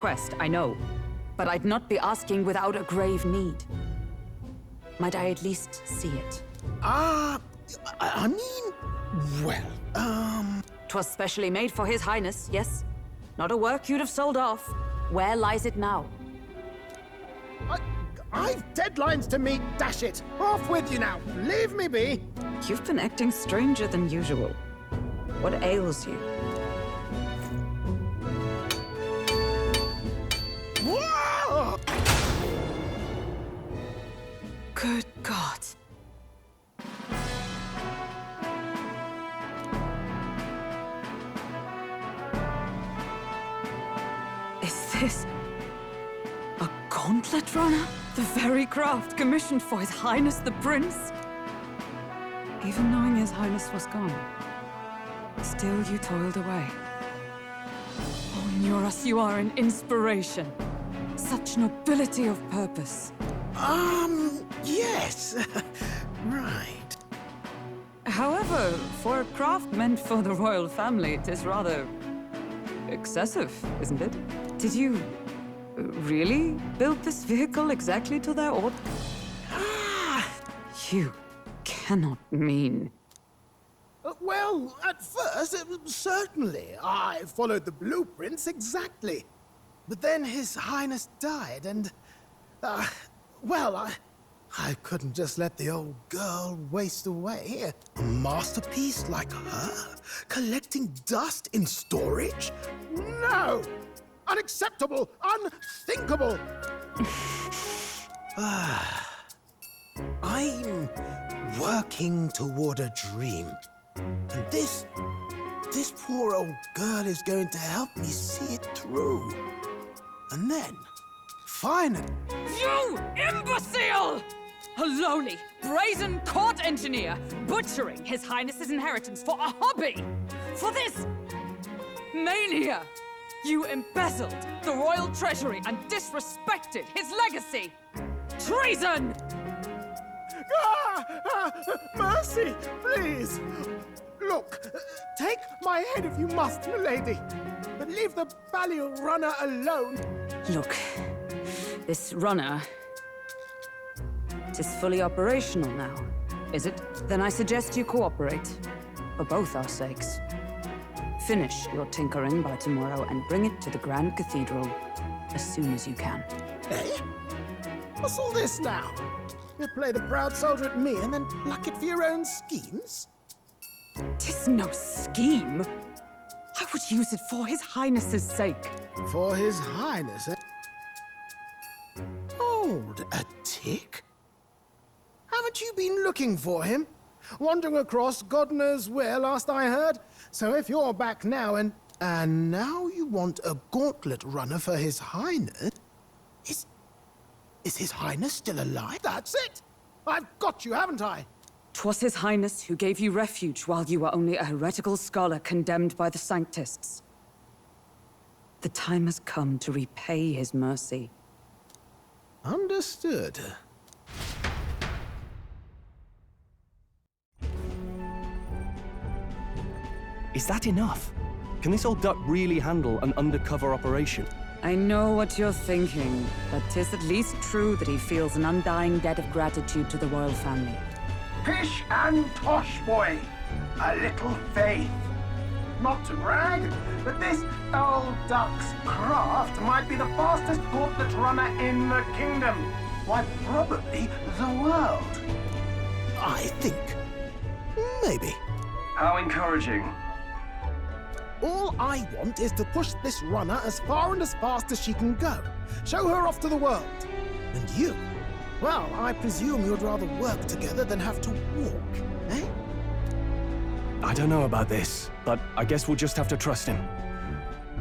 Quest, I know. But I'd not be asking without a grave need. Might I at least see it? I mean, well, 'Twas specially made for His Highness, yes? Not a work you'd have sold off. Where lies it now? I've deadlines to meet, dash it! Off with you now! Leave me be! You've been acting stranger than usual. What ails you? Whoa! Good God. Is this a gauntlet runner? The very craft commissioned for His Highness the Prince? Even knowing His Highness was gone, still you toiled away. Oh, Nuras, you are an inspiration. Such nobility of purpose. Yes. Right. However, for a craft meant for the royal family, it is rather excessive, isn't it? Did you really build this vehicle exactly to their order? You cannot mean... Well, at first, certainly. I followed the blueprints exactly. But then His Highness died, and... well, I couldn't just let the old girl waste away. A masterpiece like her? Collecting dust in storage? No! Unacceptable! Unthinkable! I'm working toward a dream. And this poor old girl is going to help me see it through. And then, finally... You imbecile! A lowly, brazen court engineer butchering His Highness's inheritance for a hobby! For this mania! You embezzled the royal treasury and disrespected his legacy! Treason! Mercy, please! Look, take my head if you must, milady, but leave the Balial runner alone. Look, this runner... it is fully operational now, is it? Then I suggest you cooperate, for both our sakes. Finish your tinkering by tomorrow and bring it to the Grand Cathedral as soon as you can. Eh? What's all this now? You play the proud soldier at me and then pluck it for your own schemes? 'Tis no scheme. I would use it for His Highness's sake. For His Highness, eh? Hold a tick. Haven't you been looking for him? Wandering across God knows where last I heard? So if you're back now and now you want a gauntlet runner for His Highness? Is His Highness still alive? That's it! I've got you, haven't I? 'Twas His Highness who gave you refuge while you were only a heretical scholar condemned by the Sanctists. The time has come to repay His mercy. Understood. Is that enough? Can this old duck really handle an undercover operation? I know what you're thinking, but 'tis at least true that he feels an undying debt of gratitude to the royal family. Pish and tosh, boy. A little faith. Not to brag, but this old duck's craft might be the fastest gauntlet runner in the kingdom. Why, probably the world. I think. Maybe. How encouraging. All I want is to push this runner as far and as fast as she can go. Show her off to the world. And you? Well, I presume you'd rather work together than have to walk, eh? I don't know about this, but I guess we'll just have to trust him.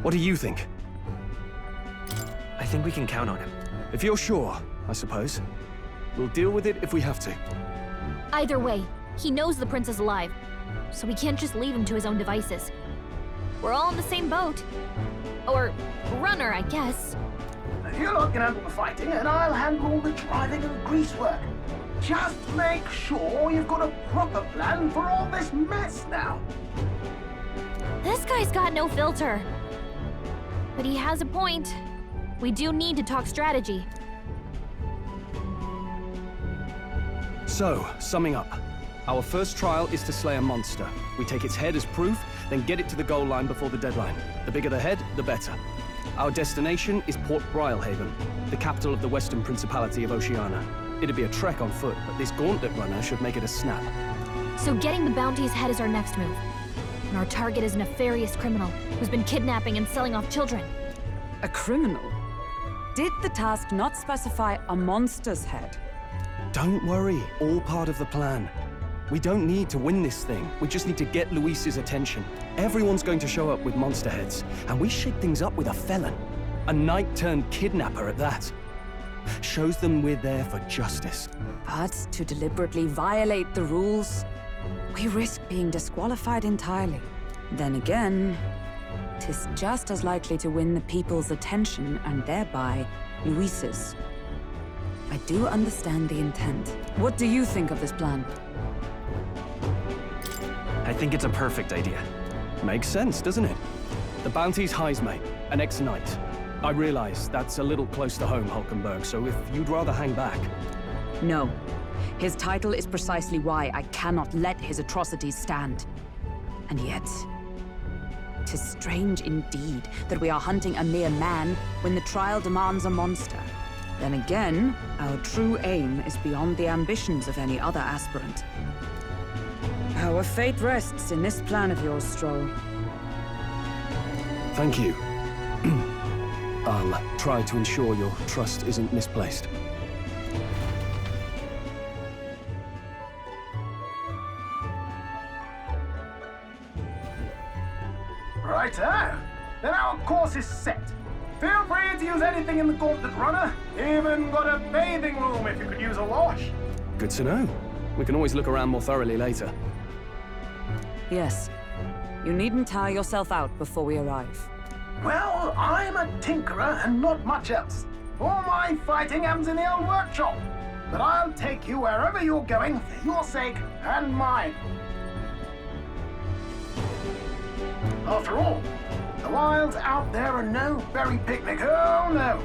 What do you think? I think we can count on him. If you're sure, I suppose. We'll deal with it if we have to. Either way, he knows the prince is alive, so we can't just leave him to his own devices. We're all in the same boat. Or runner, I guess. You lot can handle the fighting, and I'll handle all the driving and grease work. Just make sure you've got a proper plan for all this mess now. This guy's got no filter. But he has a point. we do need to talk strategy. So, summing up. Our first trial is to slay a monster. We take its head as proof, then get it to the goal line before the deadline. The bigger the head, the better. Our destination is Port Brialhaven, the capital of the Western Principality of Oceania. It'd be a trek on foot, but this gauntlet runner should make it a snap. So getting the bounty's head is our next move. And our target is a nefarious criminal who's been kidnapping and selling off children. A criminal? Did the task not specify a monster's head? Don't worry, all part of the plan. We don't need to win this thing. We just need to get Luis's attention. Everyone's going to show up with monster heads, and we shake things up with a felon. A knight-turned-kidnapper at that. Shows them we're there for justice. But to deliberately violate the rules, we risk being disqualified entirely. Then again, 'tis just as likely to win the people's attention and thereby Luis's. I do understand the intent. What do you think of this plan? I think it's a perfect idea. Makes sense, doesn't it? The bounty's Heismay, an ex-knight. I realize that's a little close to home, Hulkenberg, so if you'd rather hang back... No. His title is precisely why I cannot let his atrocities stand. And yet, 'tis strange indeed that we are hunting a mere man when the trial demands a monster. Then again, our true aim is beyond the ambitions of any other aspirant. Our fate rests in this plan of yours, Stroll. Thank you. I'll try to ensure your trust isn't misplaced. Righto! Then our course is set. Feel free to use anything in the Gauntlet Runner. Even got a bathing room if you could use a wash. Good to know. We can always look around more thoroughly later. Yes. You needn't tire yourself out before we arrive. Well, I'm a tinkerer and not much else. All my fighting happens in the old workshop. But I'll take you wherever you're going for your sake and mine. After all, the wilds out there are no berry picnic, oh no.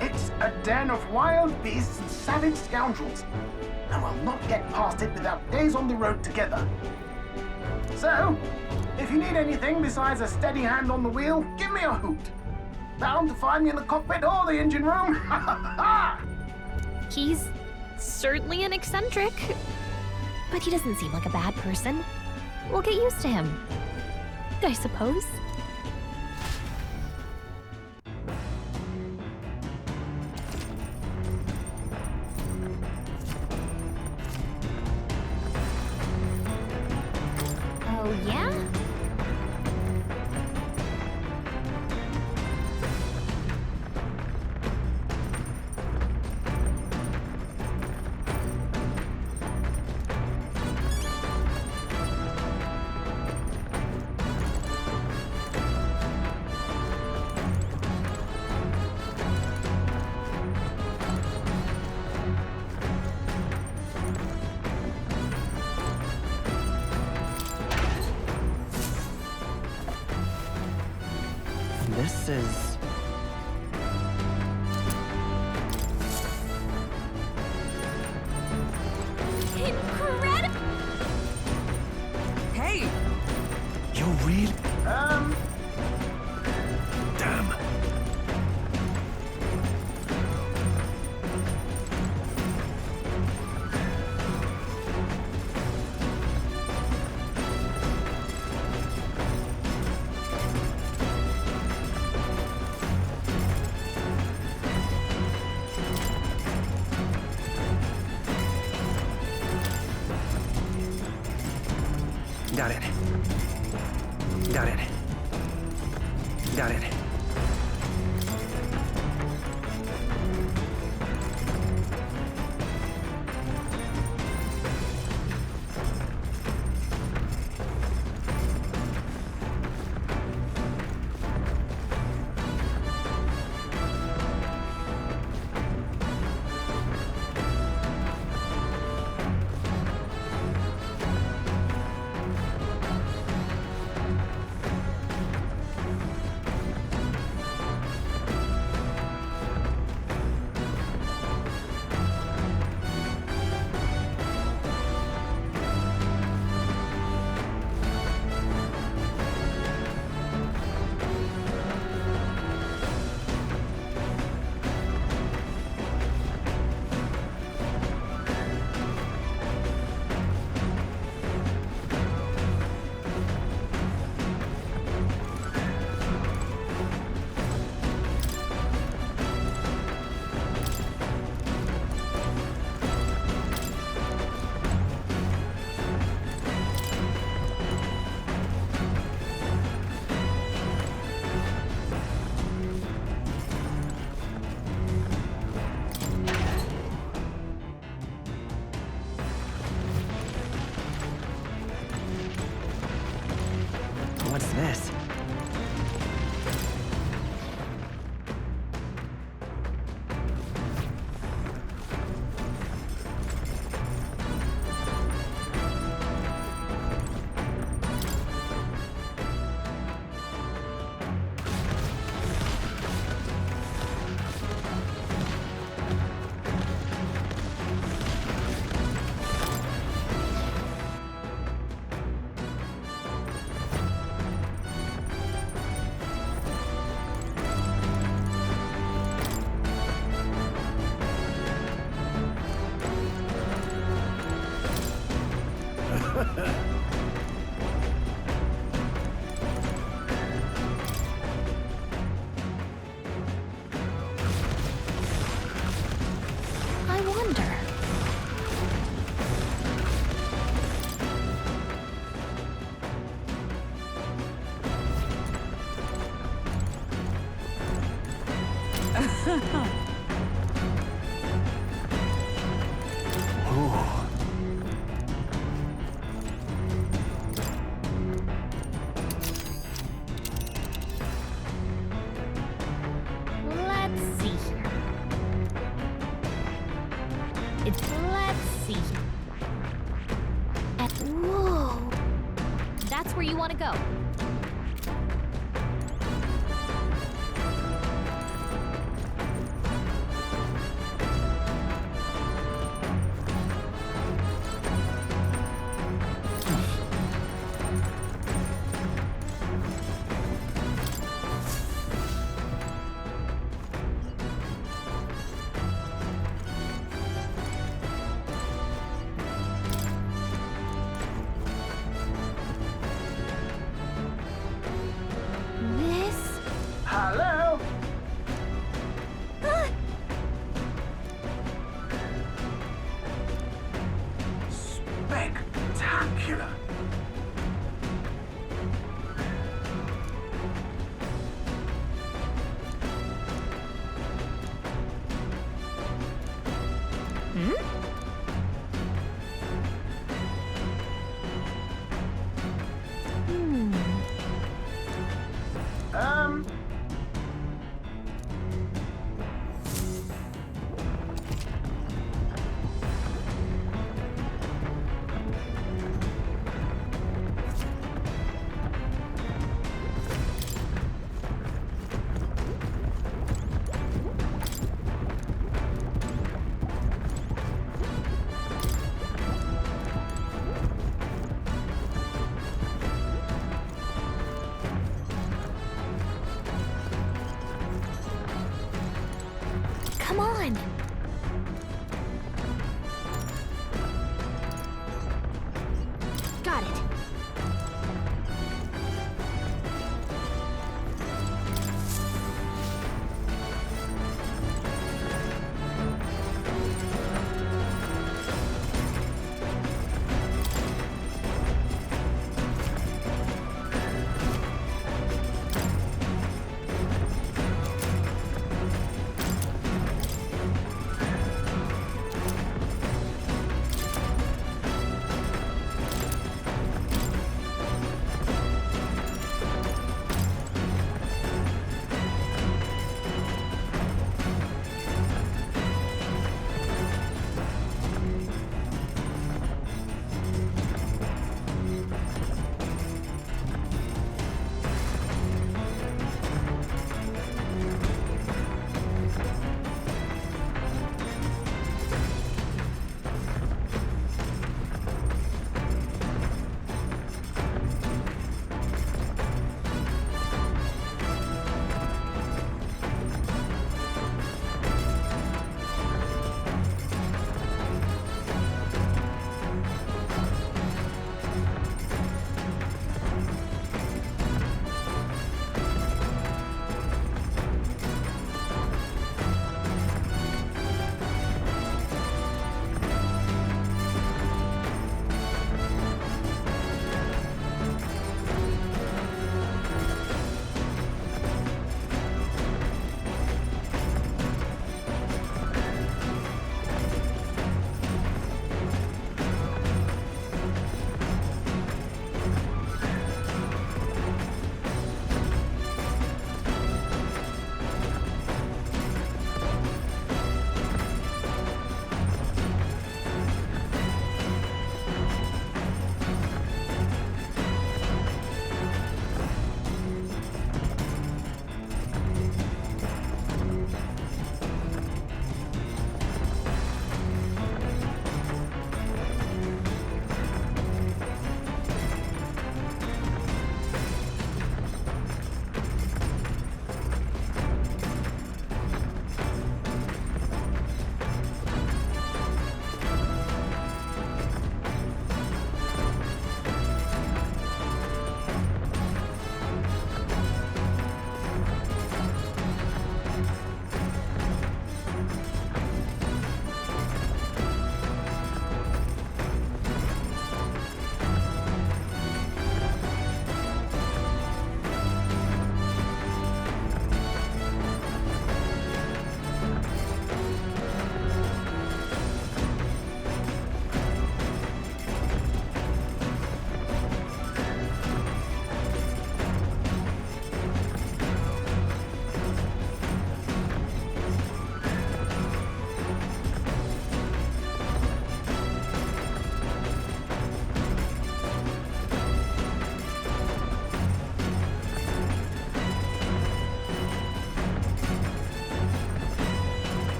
It's a den of wild beasts and savage scoundrels, and we'll not get past it without days on the road together. So, if you need anything besides a steady hand on the wheel, give me a hoot. Bound to find me in the cockpit or the engine room. Ha ha ha! He's certainly an eccentric, but he doesn't seem like a bad person. We'll get used to him, I suppose. Oh, yeah? This is... Incredible! Hey! You're really... Damn. Got it. Got it. Got it. Let's see here. Let's see here. Whoa. That's where you want to go. This? Hello? Spectacular. Um, Come on. Got it.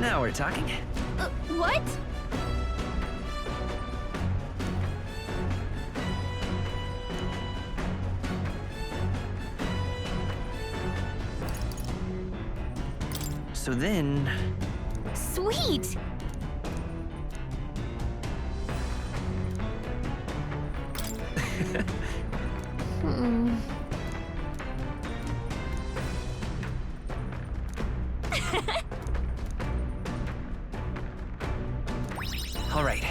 Now we're talking. What? So then... Sweet! All right.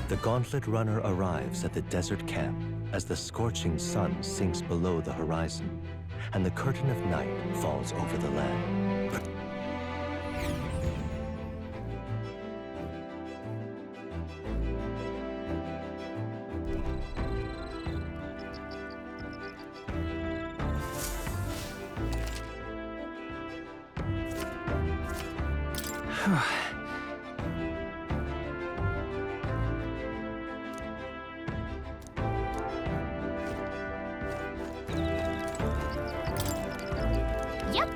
The Gauntlet Runner arrives at the desert camp as the scorching sun sinks below the horizon, and the curtain of night falls over the land. Yep.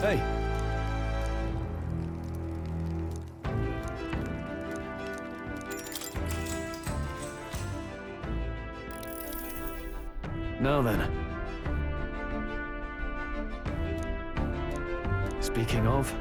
Hey, now then. Speaking of...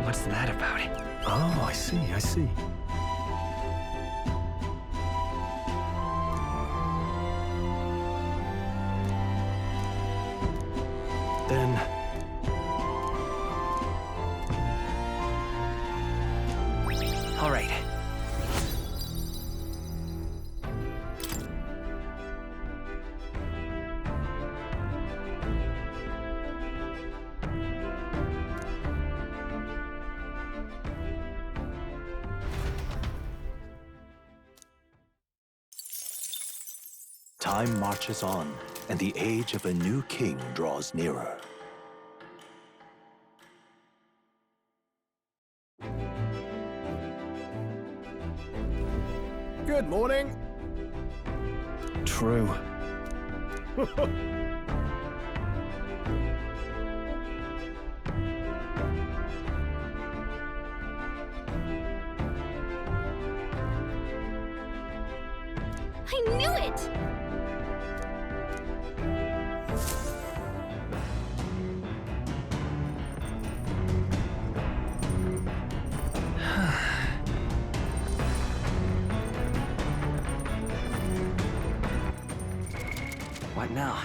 What's that about? Oh, I see, I see. Then... All right. Time marches on, and the age of a new king draws nearer. Good morning. True. I knew it! What now?